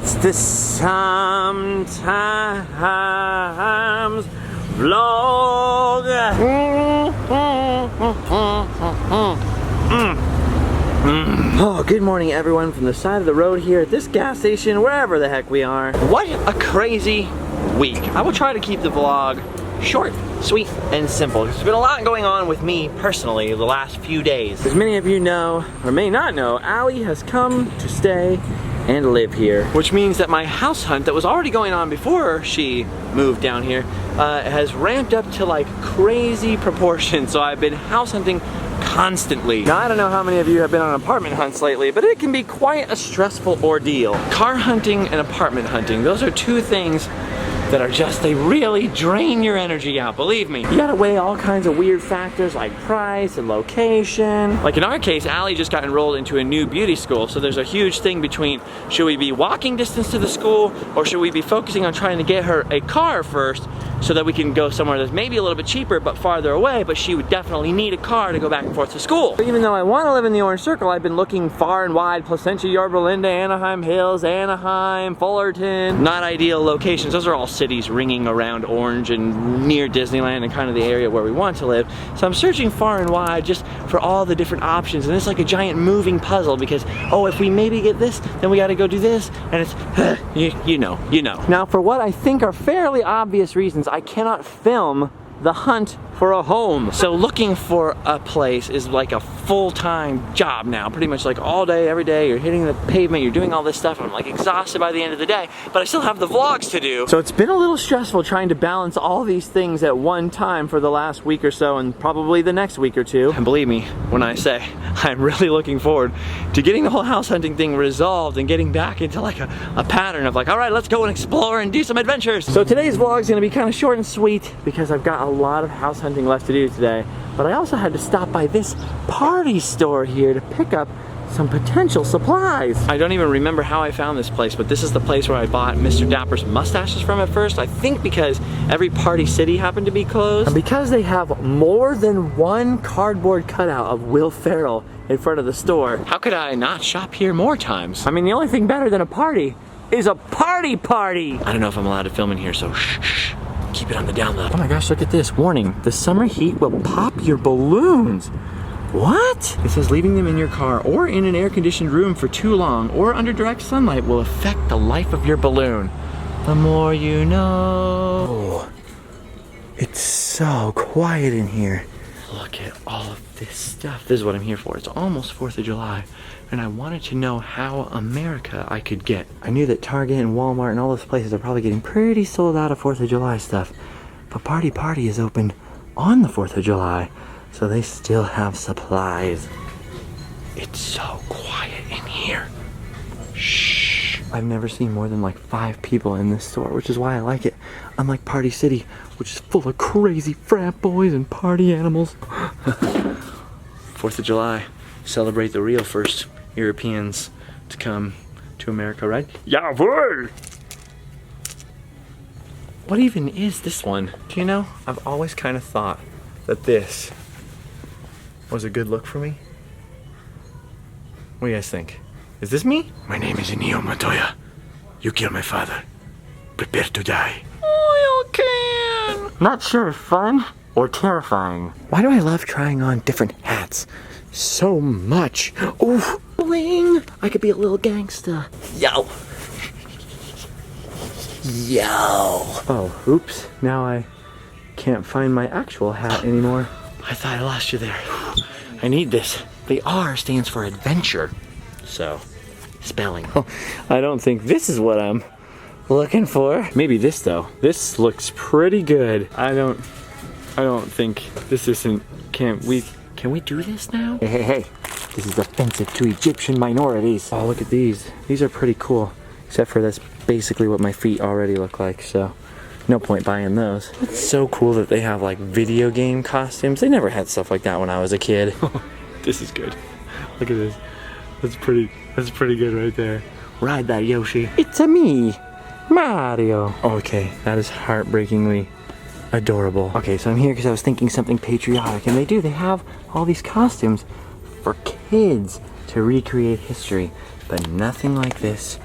It's the sometimes vlog. Oh, good morning everyone from the side of the road here at this gas station, wherever the heck we are. What a crazy week. I will try to keep the vlog short, sweet, and simple. There's been a lot going on with me personally the last few days. As many of you know, or may not know, Allie has come to stay and live here. Which means that my house hunt that was already going on before she moved down here has ramped up to like crazy proportions. So I've been house hunting constantly. Now I don't know how many of you have been on apartment hunts lately, but it can be quite a stressful ordeal. Car hunting and apartment hunting, those are two things that are just, they really drain your energy out, believe me. You gotta weigh all kinds of weird factors like price and location. Like in our case, Allie just got enrolled into a new beauty school, so there's a huge thing between should we be walking distance to the school or should we be focusing on trying to get her a car first so that we can go somewhere that's maybe a little bit cheaper but farther away, but she would definitely need a car to go back and forth to school. But even though I want to live in the Orange Circle, I've been looking far and wide, Placentia, Yorba Linda, Anaheim Hills, Anaheim, Fullerton. Not ideal locations. Those are all cities ringing around Orange and near Disneyland and kind of the area where we want to live. So I'm searching far and wide just for all the different options, and it's like a giant moving puzzle because, oh, if we maybe get this, then we gotta go do this, and it's, you know. Now for what I think are fairly obvious reasons, I cannot film the hunt for a home. So looking for a place is like a full-time job now. Pretty much like all day, every day, you're hitting the pavement, you're doing all this stuff, and I'm like exhausted by the end of the day, but I still have the vlogs to do. So it's been a little stressful trying to balance all these things at one time for the last week or so, and probably the next week or two. And believe me when I say, I'm really looking forward to getting the whole house hunting thing resolved and getting back into like a pattern of like, all right, let's go and explore and do some adventures. So today's vlog is gonna be kind of short and sweet because I've got a lot of house hunting left to do today, but I also had to stop by this party store here to pick up some potential supplies. I don't even remember how I found this place, but this is the place where I bought Mr. Dapper's mustaches from at first. I think because every Party City happened to be closed. And because they have more than one cardboard cutout of Will Ferrell in front of the store, how could I not shop here more times? I mean, the only thing better than a party is a party. I don't know if I'm allowed to film in here, so shh. Keep it on the down low. Oh my gosh, look at this. Warning, the summer heat will pop your balloons. What? It says leaving them in your car or in an air-conditioned room for too long or under direct sunlight will affect the life of your balloon. The more you know. Oh, it's so quiet in here. Look at all of this stuff. This is what I'm here for. It's almost 4th of July, and I wanted to know how America I could get. I knew that Target and Walmart and all those places are probably getting pretty sold out of 4th of July stuff, but Party is open on the 4th of July, so they still have supplies. It's so quiet in here. Shh. I've never seen more than like 5 people in this store, which is why I like it. Unlike Party City, which is full of crazy frat boys and party animals. 4th of July, celebrate the real first Europeans to come to America, right? Jawohl! What even is this one? Do you know, I've always kind of thought that this was a good look for me. What do you guys think? Is this me? My name is Inigo Montoya. You killed my father. Prepare to die. Oil can! Not sure if fun or terrifying. Why do I love trying on different hats so much? Ooh, bling! I could be a little gangsta. Yo! Oh, oops. Now I can't find my actual hat anymore. I thought I lost you there. I need this. The R stands for adventure. So, spelling. Oh, I don't think this is what I'm looking for. Maybe this though. This looks pretty good. I don't think this isn't. Can we do this now? Hey. This is offensive to Egyptian minorities. Oh, look at these. These are pretty cool. Except for that's basically what my feet already look like, so no point buying those. It's so cool that they have like video game costumes. They never had stuff like that when I was a kid. This is good. Look at this. That's pretty good right there. Ride that, Yoshi. It's a me, Mario. Okay, that is heartbreakingly adorable. Okay, so I'm here because I was thinking something patriotic, and they have all these costumes for kids to recreate history, but nothing like this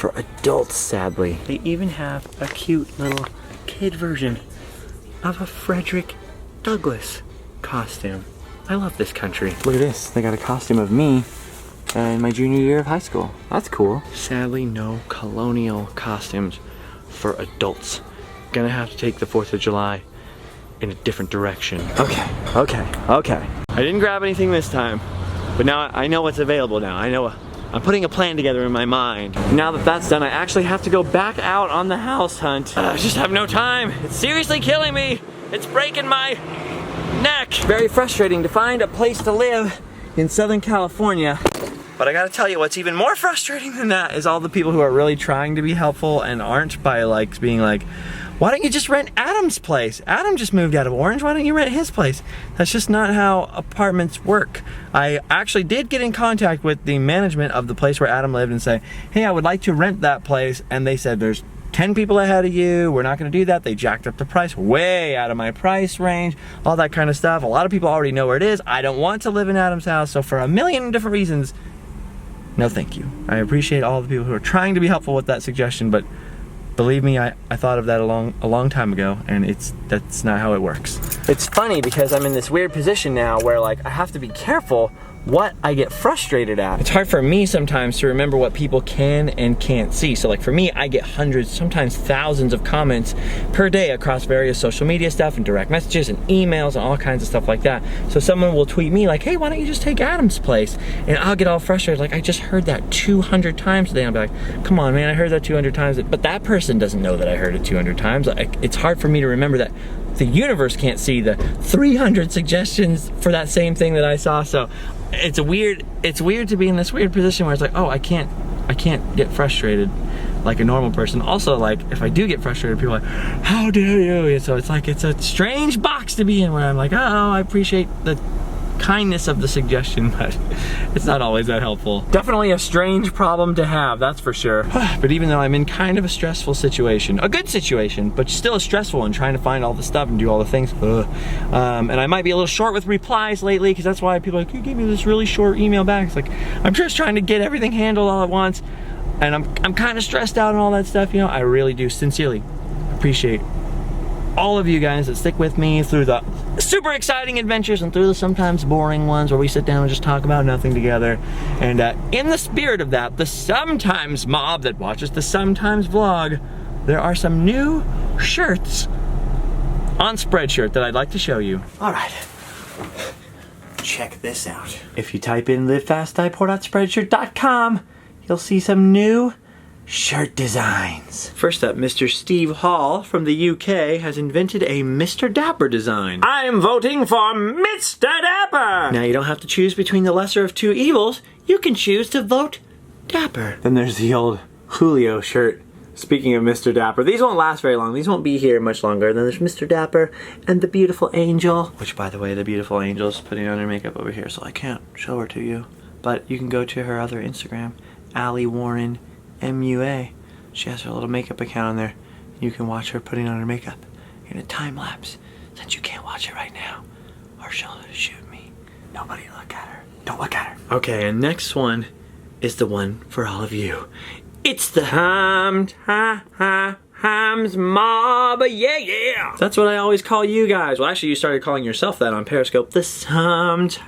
for adults, sadly. They even have a cute little kid version of a Frederick Douglass costume. I love this country. Look at this. They got a costume of me in my junior year of high school. That's cool. Sadly, no colonial costumes for adults. Gonna have to take the 4th of July in a different direction. Okay. I didn't grab anything this time, but now I know what's available now. I'm putting a plan together in my mind. Now that that's done, I actually have to go back out on the house hunt. I just have no time. It's seriously killing me. It's breaking my neck. Very frustrating to find a place to live in Southern California. But I gotta tell you, what's even more frustrating than that is all the people who are really trying to be helpful and aren't, by like being like, why don't you just rent Adam's place? Adam just moved out of Orange, why don't you rent his place? That's just not how apartments work. I actually did get in contact with the management of the place where Adam lived and say, hey, I would like to rent that place. And they said, there's 10 people ahead of you, we're not gonna do that. They jacked up the price way out of my price range, all that kind of stuff. A lot of people already know where it is. I don't want to live in Adam's house, so for a million different reasons, no thank you. I appreciate all the people who are trying to be helpful with that suggestion, but believe me, I thought of that a long time ago, and that's not how it works. It's funny because I'm in this weird position now where like I have to be careful what I get frustrated at. It's hard for me sometimes to remember what people can and can't see. So like for me, I get hundreds, sometimes thousands of comments per day across various social media stuff and direct messages and emails and all kinds of stuff like that. So someone will tweet me like, hey, why don't you just take Adam's place? And I'll get all frustrated, like I just heard that 200 times today. I'll be like, come on man, I heard that 200 times. But that person doesn't know that I heard it 200 times. It's hard for me to remember that the universe can't see the 300 suggestions for that same thing that I saw. So it's weird to be in this weird position where it's like, oh, I can't get frustrated like a normal person. Also, like if I do get frustrated, people are like, how dare you? So it's like, it's a strange box to be in where I'm like, oh, I appreciate the kindness of the suggestion, but it's not always that helpful. Definitely a strange problem to have, that's for sure. But even though I'm in kind of a stressful situation, a good situation, but still a stressful one, trying to find all the stuff and do all the things. And I might be a little short with replies lately, because that's why people are like, you gave me this really short email back. It's like, I'm just trying to get everything handled all at once, and I'm kind of stressed out and all that stuff, you know. I really do sincerely appreciate all of you guys that stick with me through the super exciting adventures and through the sometimes boring ones where we sit down and just talk about nothing together. And in the spirit of that, the Sometimes mob that watches the Sometimes vlog, there are some new shirts on Spreadshirt that I'd like to show you. All right, check this out. If you type in livefastdiepoor.spreadshirt.com, you'll see some new shirt designs. First up, Mr. Steve Hall from the UK has invented a Mr. Dapper design. I'm voting for Mr. Dapper! Now you don't have to choose between the lesser of two evils. You can choose to vote Dapper. Then there's the old Julio shirt. Speaking of Mr. Dapper, these won't last very long. These won't be here much longer. Then there's Mr. Dapper and the beautiful angel. Which, by the way, the beautiful angel's putting on her makeup over here, so I can't show her to you. But you can go to her other Instagram, Allie Warren MUA. She has her little makeup account on there. You can watch her putting on her makeup in a time lapse, since you can't watch it right now, or she'll shoot me. Nobody look at her. Don't look at her. Okay, and next one is the one for all of you. It's the Sometimes mob, yeah. That's what I always call you guys. Well, actually, you started calling yourself that on Periscope. The Sometimes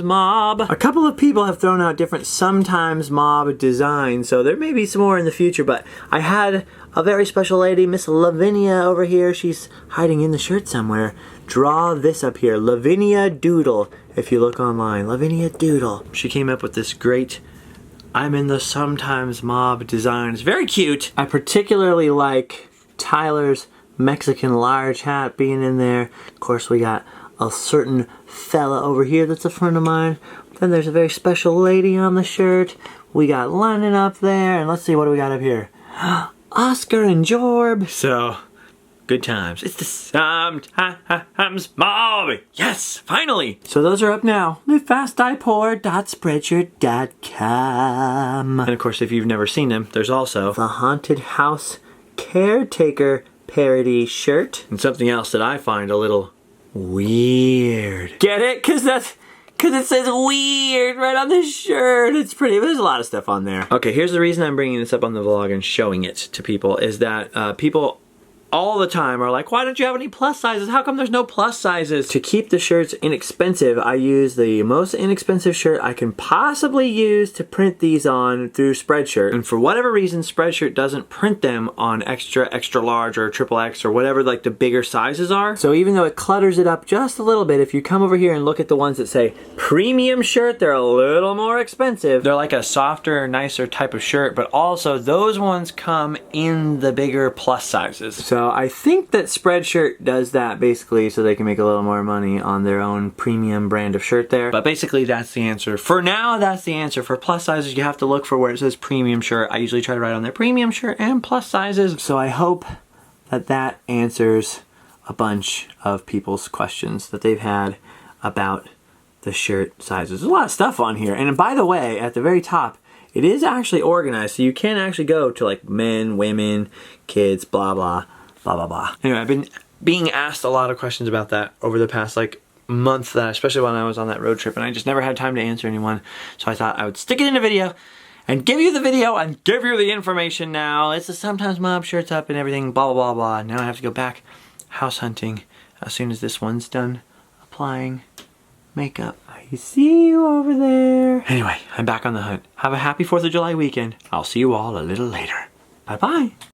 mob. A couple of people have thrown out different Sometimes mob designs, so there may be some more in the future, but I had a very special lady, Miss Lavinia over here. She's hiding in the shirt somewhere. Draw this up here, Lavinia Doodle. If you look online, Lavinia Doodle. She came up with this great I'm in the Sometimes mob designs. Very cute. I particularly like Tyler's Mexican large hat being in there. Of course, we got a certain fella over here that's a friend of mine. Then there's a very special lady on the shirt. We got London up there, and let's see, what do we got up here? Oscar and Jorb. So, good times. It's the Sometimes mob. Yes, finally. So those are up now. livefastdiepoor.spreadshirt.com. And of course, if you've never seen them, there's also the Haunted House Caretaker parody shirt. And something else that I find a little weird. Get it? Cause Because it says weird right on this shirt. It's pretty, there's a lot of stuff on there. Okay, here's the reason I'm bringing this up on the vlog and showing it to people is that people all the time are like, why don't you have any plus sizes? How come there's no plus sizes? To keep the shirts inexpensive, I use the most inexpensive shirt I can possibly use to print these on through Spreadshirt. And for whatever reason, Spreadshirt doesn't print them on extra, extra large or XXX or whatever like the bigger sizes are. So even though it clutters it up just a little bit, if you come over here and look at the ones that say premium shirt, they're a little more expensive. They're like a softer, nicer type of shirt, but also those ones come in the bigger plus sizes. So I think that Spreadshirt does that basically so they can make a little more money on their own premium brand of shirt there. But basically that's the answer. For now, that's the answer. For plus sizes, you have to look for where it says premium shirt. I usually try to write on their premium shirt and plus sizes. So I hope that that answers a bunch of people's questions that they've had about the shirt sizes. There's a lot of stuff on here. And by the way, at the very top, it is actually organized. So you can actually go to like men, women, kids, blah, blah, blah, blah, blah. Anyway, I've been being asked a lot of questions about that over the past like month, especially when I was on that road trip, and I just never had time to answer anyone. So I thought I would stick it in a video and give you the video and give you the information now. It's a sometimes mob shirts up and everything, blah, blah, blah, blah. Now I have to go back house hunting as soon as this one's done applying makeup. I see you over there. Anyway, I'm back on the hunt. Have a happy 4th of July weekend. I'll see you all a little later. Bye-bye.